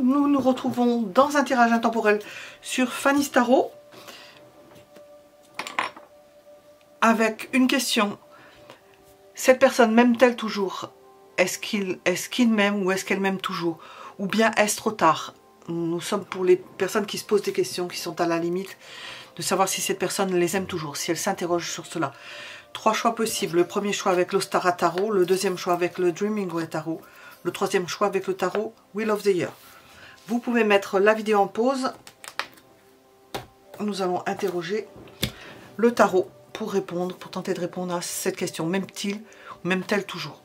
nous nous retrouvons dans un tirage intemporel sur Fanny's Tarot avec une question. Cette personne m'aime-t-elle toujours? Est-ce qu'il m'aime ou est-ce qu'elle m'aime toujours? Ou bien est-ce trop tard? Nous sommes pour les personnes qui se posent des questions, qui sont à la limite de savoir si cette personne les aime toujours, si elle s'interroge sur cela. 3 choix possibles. Le premier choix avec l'Ostara Tarot, le deuxième choix avec le Dreaming Way Tarot, le troisième choix avec le tarot Wheel of the Year. Vous pouvez mettre la vidéo en pause. Nous allons interroger le tarot pour répondre, pour tenter de répondre à cette question. M'aime-t-il ou m'aime-t-elle toujours?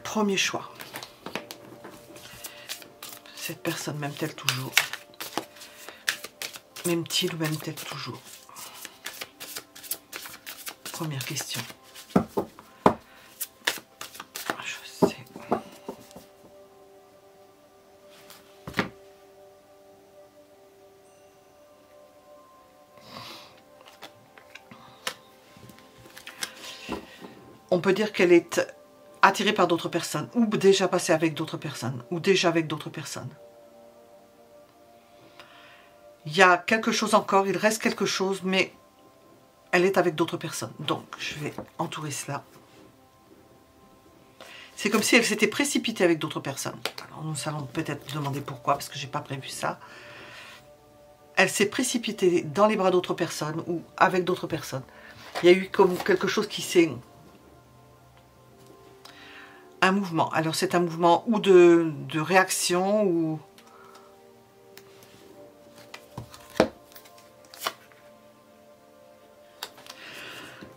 Premier choix. Cette personne m'aime-t-elle toujours? M'aime-t-il ou m'aime-t-elle toujours? Première question. Je sais. On peut dire qu'elle est attirée par d'autres personnes, ou déjà passée avec d'autres personnes, ou déjà avec d'autres personnes. Il y a quelque chose encore, il reste quelque chose, mais elle est avec d'autres personnes. Donc, je vais entourer cela. C'est comme si elle s'était précipitée avec d'autres personnes. Alors, nous allons peut-être demander pourquoi, parce que je n'ai pas prévu ça. Elle s'est précipitée dans les bras d'autres personnes, ou avec d'autres personnes. Il y a eu comme quelque chose qui s'est... Un mouvement. Alors, c'est un mouvement ou de réaction, ou...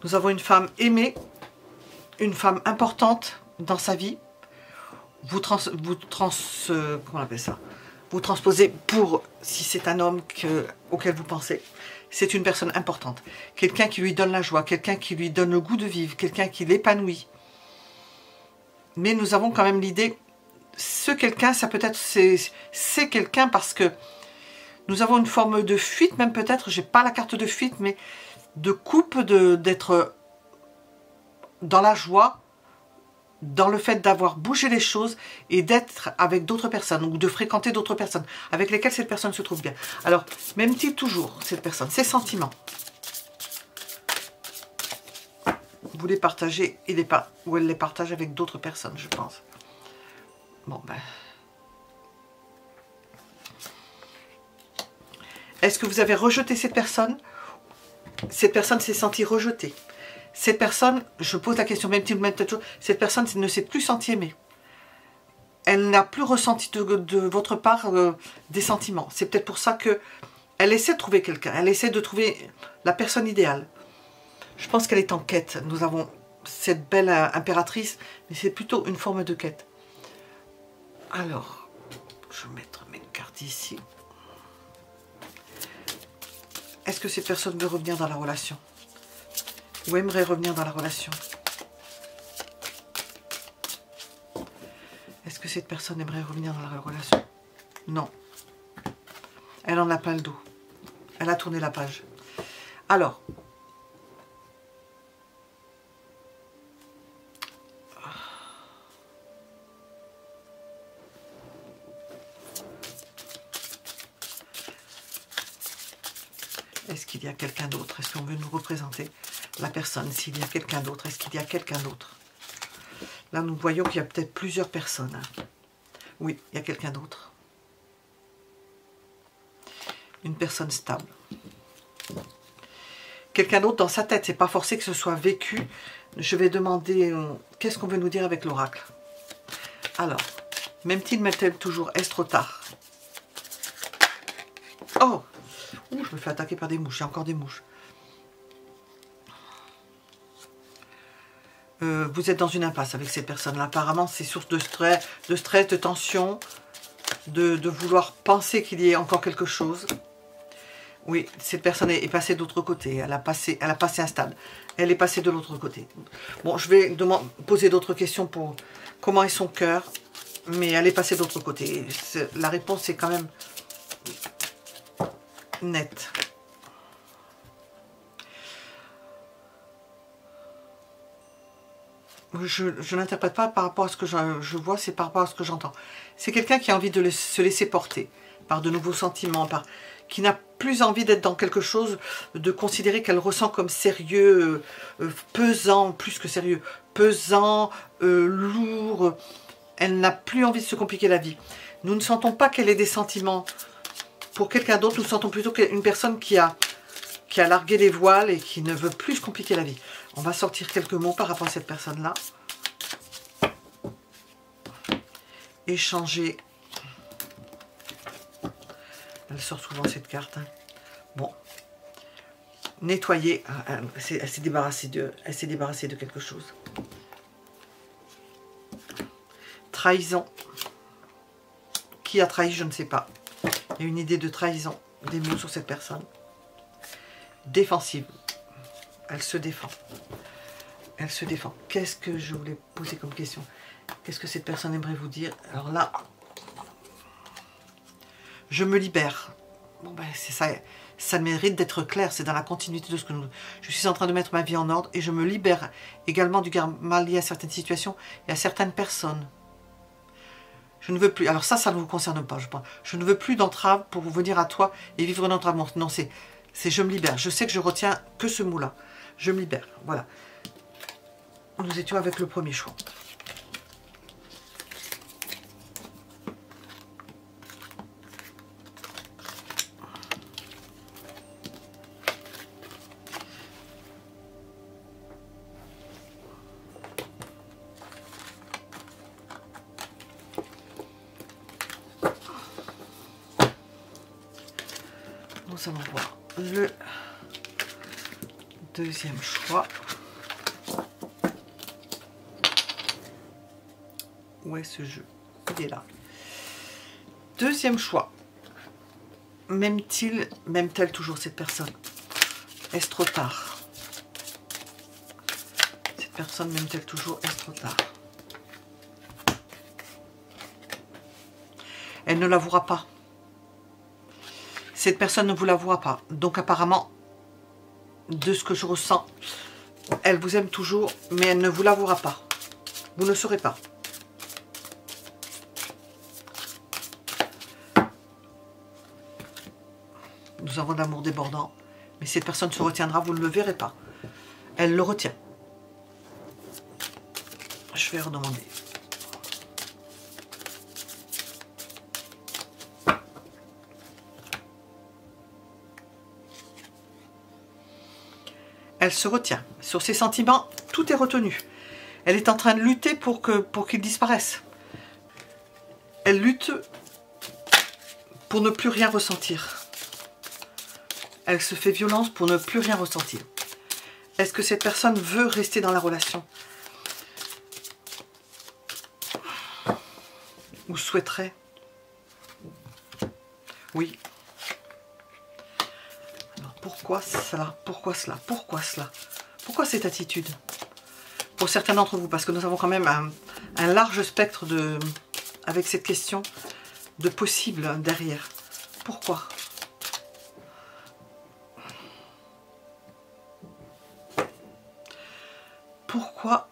Nous avons une femme aimée, une femme importante dans sa vie. Comment on appelle ça? Vous transposez pour, si c'est un homme auquel vous pensez, c'est une personne importante. Quelqu'un qui lui donne la joie, quelqu'un qui lui donne le goût de vivre, quelqu'un qui l'épanouit. Mais nous avons quand même l'idée, ce quelqu'un, ça peut être, c'est quelqu'un parce que nous avons une forme de fuite, même peut-être, j'ai pas la carte de fuite, mais de coupe, d'être dans la joie, dans le fait d'avoir bougé les choses et d'être avec d'autres personnes ou de fréquenter d'autres personnes avec lesquelles cette personne se trouve bien. Alors, m'aime-t-il toujours cette personne? Ses sentiments. Vous les partagez, ou elle les partage avec d'autres personnes, je pense. Bon, ben... Est-ce que vous avez rejeté cette personne? Cette personne s'est sentie rejetée. Cette personne, je pose la question, même si vous mettez toujours, cette personne ne s'est plus sentie aimée. Elle n'a plus ressenti de votre part des sentiments. C'est peut-être pour ça que elle essaie de trouver quelqu'un. Elle essaie de trouver la personne idéale. Je pense qu'elle est en quête. Nous avons cette belle impératrice, mais c'est plutôt une forme de quête. Alors, je vais mettre mes cartes ici. Est-ce que cette personne veut revenir dans la relation? Ou aimerait revenir dans la relation? Est-ce que cette personne aimerait revenir dans la relation? Non. Elle en a plein le dos. Elle a tourné la page. Alors. Est-ce qu'il y a quelqu'un d'autre? Est-ce qu'on veut nous représenter la personne? S'il y a quelqu'un d'autre, est-ce qu'il y a quelqu'un d'autre? Là, nous voyons qu'il y a peut-être plusieurs personnes. Oui, il y a quelqu'un d'autre. Une personne stable. Quelqu'un d'autre dans sa tête. C'est pas forcé que ce soit vécu. Je vais demander qu'est-ce qu'on veut nous dire avec l'oracle. Alors, m'aime-t-il, m'aime-t-elle toujours? Est-ce trop tard? Oh! Ouh, je me fais attaquer par des mouches. Il y a encore des mouches. Vous êtes dans une impasse avec ces personnes-là. Apparemment, c'est source de stress, de tension, de vouloir penser qu'il y ait encore quelque chose. Oui, cette personne est passée de l'autre côté. Elle a passé un stade. Elle est passée de l'autre côté. Bon, je vais poser d'autres questions pour comment est son cœur. Mais elle est passée de l'autre côté. La réponse est quand même nette. je n'interprète pas par rapport à ce que je vois, c'est par rapport à ce que j'entends. C'est quelqu'un qui a envie de se laisser porter par de nouveaux sentiments, qui n'a plus envie d'être dans quelque chose, de considérer qu'elle ressent comme sérieux, pesant, plus que sérieux, pesant, lourd. Elle n'a plus envie de se compliquer la vie. Nous ne sentons pas qu'elle ait des sentiments pour quelqu'un d'autre, nous sentons plutôt qu'une personne qui a largué les voiles et qui ne veut plus se compliquer la vie. On va sortir quelques mots par rapport à cette personne-là. Échanger. Elle sort souvent cette carte. Hein. Bon. Nettoyer. Elle s'est débarrassée de quelque chose. Trahison. Qui a trahi, je ne sais pas. Il y a une idée de trahison. Des mots sur cette personne. Défensive. Elle se défend. Elle se défend. Qu'est-ce que je voulais poser comme question? Qu'est-ce que cette personne aimerait vous dire? Alors là, je me libère. Bon ben c'est ça. Ça mérite d'être clair. C'est dans la continuité de ce que nous... Je suis en train de mettre ma vie en ordre et je me libère également du karma lié à certaines situations et à certaines personnes. Je ne veux plus... Alors ça ne vous concerne pas, je pense. Je ne veux plus d'entrave pour venir à toi et vivre notre amour. Non, c'est je me libère. Je sais que je retiens que ce mot-là. Je me libère. Voilà. Nous étions avec le premier choix. Nous allons voir le deuxième choix. Où est ce jeu? Il est là. Deuxième choix. M'aime-t-elle toujours cette personne? Est-ce trop tard? Cette personne m'aime-t-elle toujours? Est-ce trop tard? Elle ne l'avouera pas. Cette personne ne vous l'avouera pas. Donc apparemment, de ce que je ressens, elle vous aime toujours, mais elle ne vous l'avouera pas. Vous ne saurez pas. Nous avons l'amour débordant, mais cette personne se retiendra, vous ne le verrez pas. Elle le retient. Je vais redemander. Elle se retient. Sur ses sentiments, tout est retenu. Elle est en train de lutter pour qu'ils disparaissent. Elle lutte pour ne plus rien ressentir. Elle se fait violence pour ne plus rien ressentir. Est-ce que cette personne veut rester dans la relation? Ou souhaiterait? Oui. Alors pourquoi cela? Pourquoi cela? Pourquoi cela? Pourquoi cette attitude? Pour certains d'entre vous, parce que nous avons quand même un large spectre avec cette question de possible derrière. Pourquoi? Pourquoi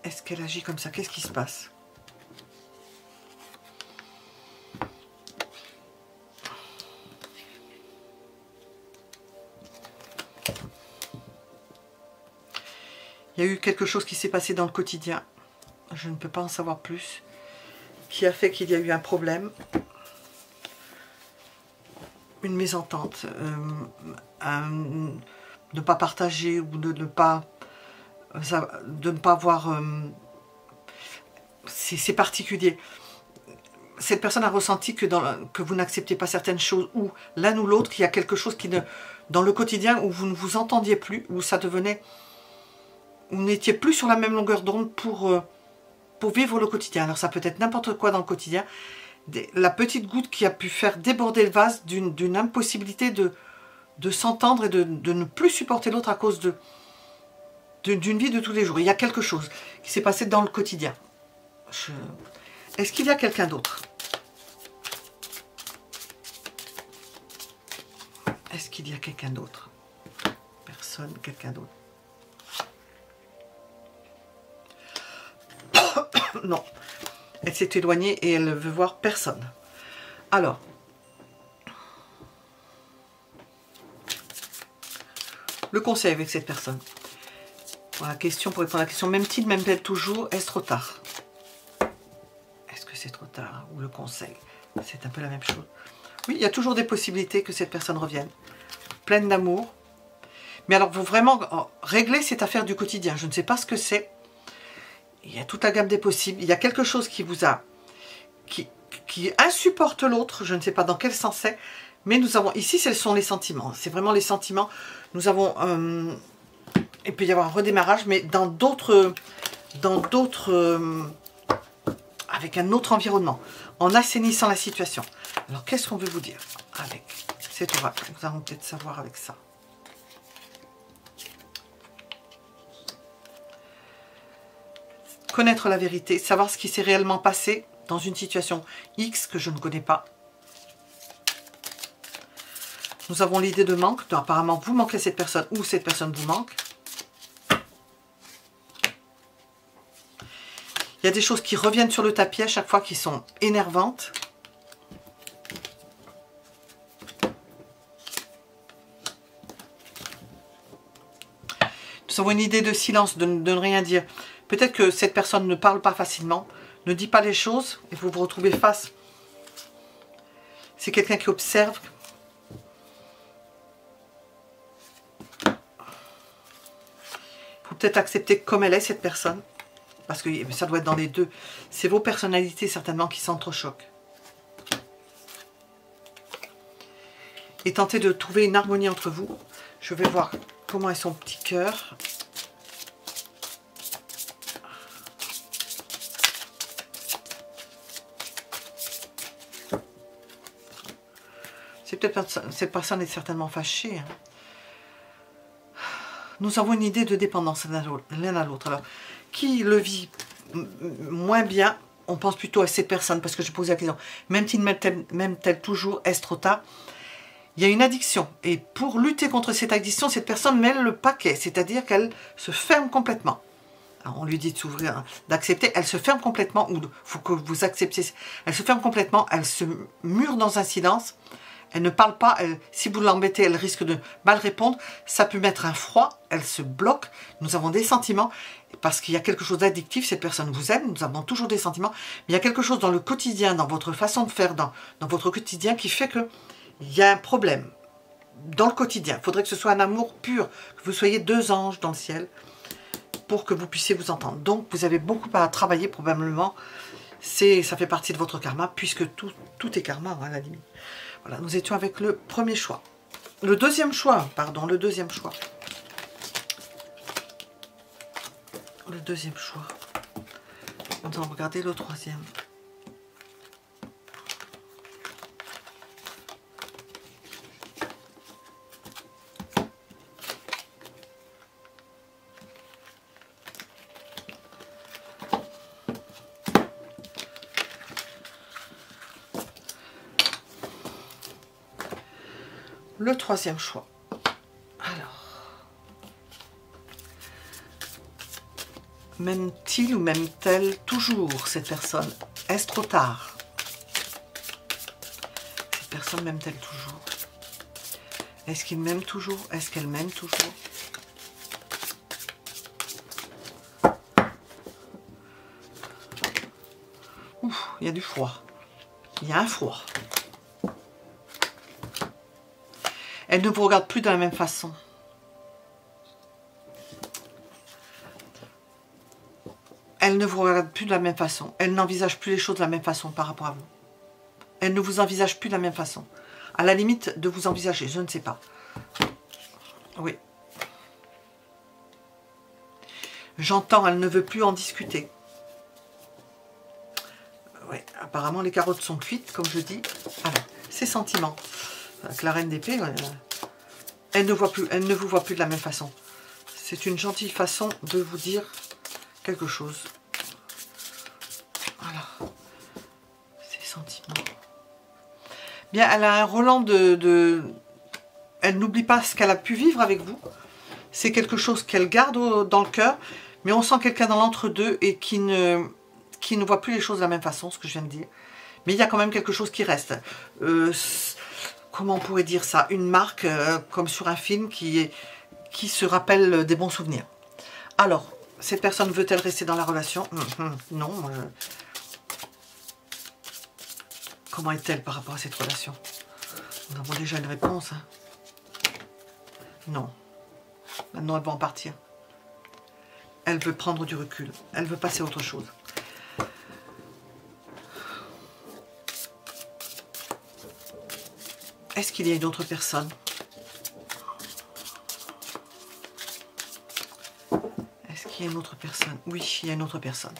est-ce qu'elle agit comme ça? Qu'est-ce qui se passe? Il y a eu quelque chose qui s'est passé dans le quotidien. Je ne peux pas en savoir plus. Qui a fait qu'il y a eu un problème. Une mésentente. Ne pas partager ou de ne pas avoir... c'est particulier. Cette personne a ressenti que vous n'acceptiez pas certaines choses, ou l'un ou l'autre, qu'il y a quelque chose qui ne... Dans le quotidien, où vous ne vous entendiez plus, où ça devenait... Vous n'étiez plus sur la même longueur d'onde pour vivre le quotidien. Alors ça peut être n'importe quoi dans le quotidien. La petite goutte qui a pu faire déborder le vase d'une impossibilité de s'entendre et de ne plus supporter l'autre à cause d'une vie de tous les jours. Il y a quelque chose qui s'est passé dans le quotidien. Est-ce qu'il y a quelqu'un d'autre? Est-ce qu'il y a quelqu'un d'autre? Personne, quelqu'un d'autre. Non. Elle s'est éloignée et elle ne veut voir personne. Alors. Le conseil avec cette personne. Pour la question, pour répondre à la question, même-t-il, même-t-elle toujours, est-ce trop tard? Est-ce que c'est trop tard? Ou le conseil? C'est un peu la même chose. Oui, il y a toujours des possibilités que cette personne revienne. Pleine d'amour. Mais alors, vous vraiment régler cette affaire du quotidien. Je ne sais pas ce que c'est. Il y a toute la gamme des possibles. Il y a quelque chose qui vous a... qui insupporte l'autre. Je ne sais pas dans quel sens c'est. Mais nous avons... Ici, ce sont les sentiments. C'est vraiment les sentiments. Nous avons... il peut y avoir un redémarrage, mais dans d'autres... avec un autre environnement. En assainissant la situation. Alors, qu'est-ce qu'on veut vous dire avec cet oracle? Nous allons peut-être savoir avec ça. Connaître la vérité, savoir ce qui s'est réellement passé dans une situation X que je ne connais pas. Nous avons l'idée de manque. Donc, apparemment, vous manquez cette personne ou cette personne vous manque. Il y a des choses qui reviennent sur le tapis à chaque fois qui sont énervantes. Nous avons une idée de silence, de ne rien dire. Peut-être que cette personne ne parle pas facilement, ne dit pas les choses et vous vous retrouvez face. C'est quelqu'un qui observe. Il faut peut-être accepter comme elle est, cette personne. Parce que ça doit être dans les deux. C'est vos personnalités certainement qui s'entrechoquent. Et tenter de trouver une harmonie entre vous. Je vais voir comment est son petit cœur. C'est peut-être cette personne est certainement fâchée. Hein. Nous avons une idée de dépendance l'un à l'autre. Alors, qui le vit moins bien, on pense plutôt à cette personne, parce que je posais la question, même-t-elle toujours, est-ce trop tard? Il y a une addiction, et pour lutter contre cette addiction, cette personne met le paquet, c'est-à-dire qu'elle se ferme complètement. Alors, on lui dit de s'ouvrir, d'accepter, elle se ferme complètement, ou il faut que vous acceptiez, elle se ferme complètement, elle se mure dans un silence. Elle ne parle pas, si vous l'embêtez, elle risque de mal répondre. Ça peut mettre un froid, elle se bloque. Nous avons des sentiments, parce qu'il y a quelque chose d'addictif, cette personne vous aime, nous avons toujours des sentiments. Mais il y a quelque chose dans le quotidien, dans votre façon de faire, dans votre quotidien, qui fait qu'il y a un problème dans le quotidien. Il faudrait que ce soit un amour pur, que vous soyez deux anges dans le ciel, pour que vous puissiez vous entendre. Donc, vous avez beaucoup à travailler, probablement. Ça fait partie de votre karma, puisque tout est karma, hein, à la limite. Voilà, nous étions avec le premier choix. Le deuxième choix, pardon, le deuxième choix. Le deuxième choix. On va regarder le troisième. Le troisième choix. Alors, m'aime-t-il ou m'aime-t-elle toujours cette personne? Est-ce trop tard? Cette personne m'aime-t-elle toujours? Est-ce qu'il m'aime toujours? Est-ce qu'elle m'aime toujours? Ouf, il y a du froid. Il y a un froid. Elle ne vous regarde plus de la même façon. Elle ne vous regarde plus de la même façon. Elle n'envisage plus les choses de la même façon par rapport à vous. Elle ne vous envisage plus de la même façon. À la limite de vous envisager, je ne sais pas. Oui. J'entends, elle ne veut plus en discuter. Oui, apparemment les carottes sont cuites, comme je dis. Alors, ses sentiments. Avec la reine d'épée, elle ne vous voit plus de la même façon. C'est une gentille façon de vous dire quelque chose. Voilà. Ses sentiments. Bien, elle a un relent elle n'oublie pas ce qu'elle a pu vivre avec vous. C'est quelque chose qu'elle garde dans le cœur. Mais on sent quelqu'un dans l'entre-deux et qui qui ne voit plus les choses de la même façon, ce que je viens de dire. Mais il y a quand même quelque chose qui reste. Comment on pourrait dire ça? Une marque, comme sur un film, qui se rappelle des bons souvenirs. Alors, cette personne veut-elle rester dans la relation? Non. Comment est-elle par rapport à cette relation? Nous avons déjà une réponse. Hein. Non. Maintenant, elle va en partir. Elle veut prendre du recul. Elle veut passer à autre chose. Est-ce qu'il y a une autre personne? Est-ce qu'il y a une autre personne? Oui, il y a une autre personne.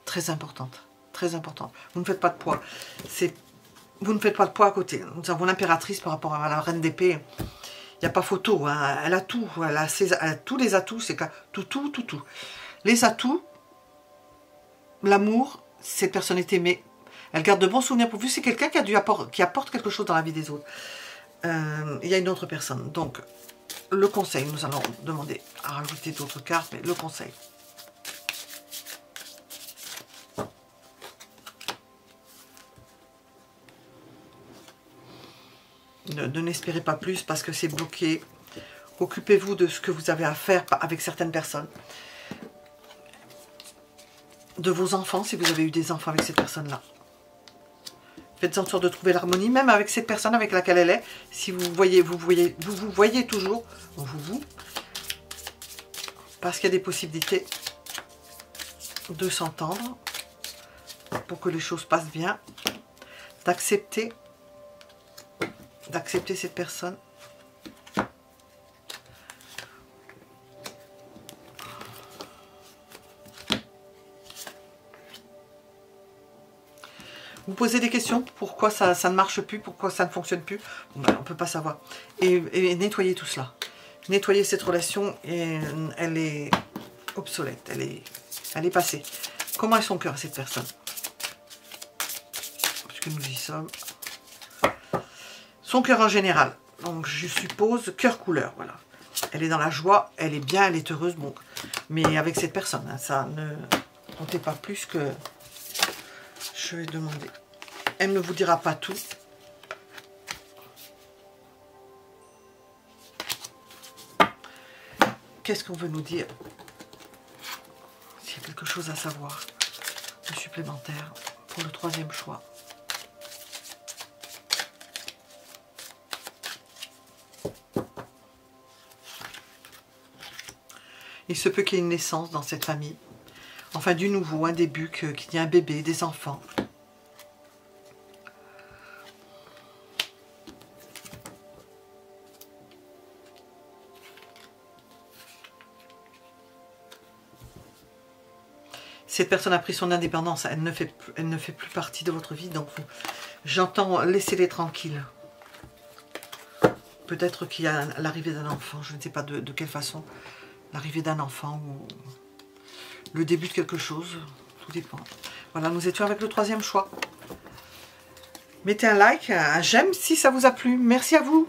Très importante. Très importante. Vous ne faites pas de poids. Vous ne faites pas de poids à côté. Nous avons l'impératrice par rapport à la reine d'épée. Il n'y a pas photo. Hein. Elle a tout. Elle a tous les atouts. C'est tout. Les atouts, l'amour, cette personne est aimée. Elle garde de bons souvenirs pour vous. C'est quelqu'un qui apporte quelque chose dans la vie des autres. Il y a une autre personne. Donc, le conseil, nous allons demander à rajouter d'autres cartes, mais le conseil. Ne n'espérez pas plus parce que c'est bloqué. Occupez-vous de ce que vous avez à faire avec certaines personnes. De vos enfants, si vous avez eu des enfants avec cette personne-là. Faites en sorte de trouver l'harmonie, même avec cette personne avec laquelle elle est. Si vous voyez toujours, parce qu'il y a des possibilités de s'entendre, pour que les choses passent bien, d'accepter cette personne. Vous posez des questions, pourquoi ça ne marche plus, pourquoi ça ne fonctionne plus, bon, ben, on ne peut pas savoir. Et nettoyez tout cela. Nettoyez cette relation, et elle est obsolète, elle est passée. Comment est son cœur, cette personne? Puisque nous y sommes. Son cœur en général, donc je suppose cœur couleur, voilà. Elle est dans la joie, elle est bien, elle est heureuse, bon. Mais avec cette personne, hein, ça ne comptez pas plus que... Je vais demander. Elle ne vous dira pas tout. Qu'est-ce qu'on veut nous dire? S'il y a quelque chose à savoir de supplémentaire pour le troisième choix. Il se peut qu'il y ait une naissance dans cette famille. Enfin, du nouveau, un début, qu'il y ait un bébé, des enfants. Cette personne a pris son indépendance, elle ne fait plus partie de votre vie, donc j'entends laissez-les tranquilles. Peut-être qu'il y a l'arrivée d'un enfant, je ne sais pas de quelle façon, l'arrivée d'un enfant ou le début de quelque chose, tout dépend. Voilà, nous étions avec le troisième choix. Mettez un like, un j'aime si ça vous a plu. Merci à vous.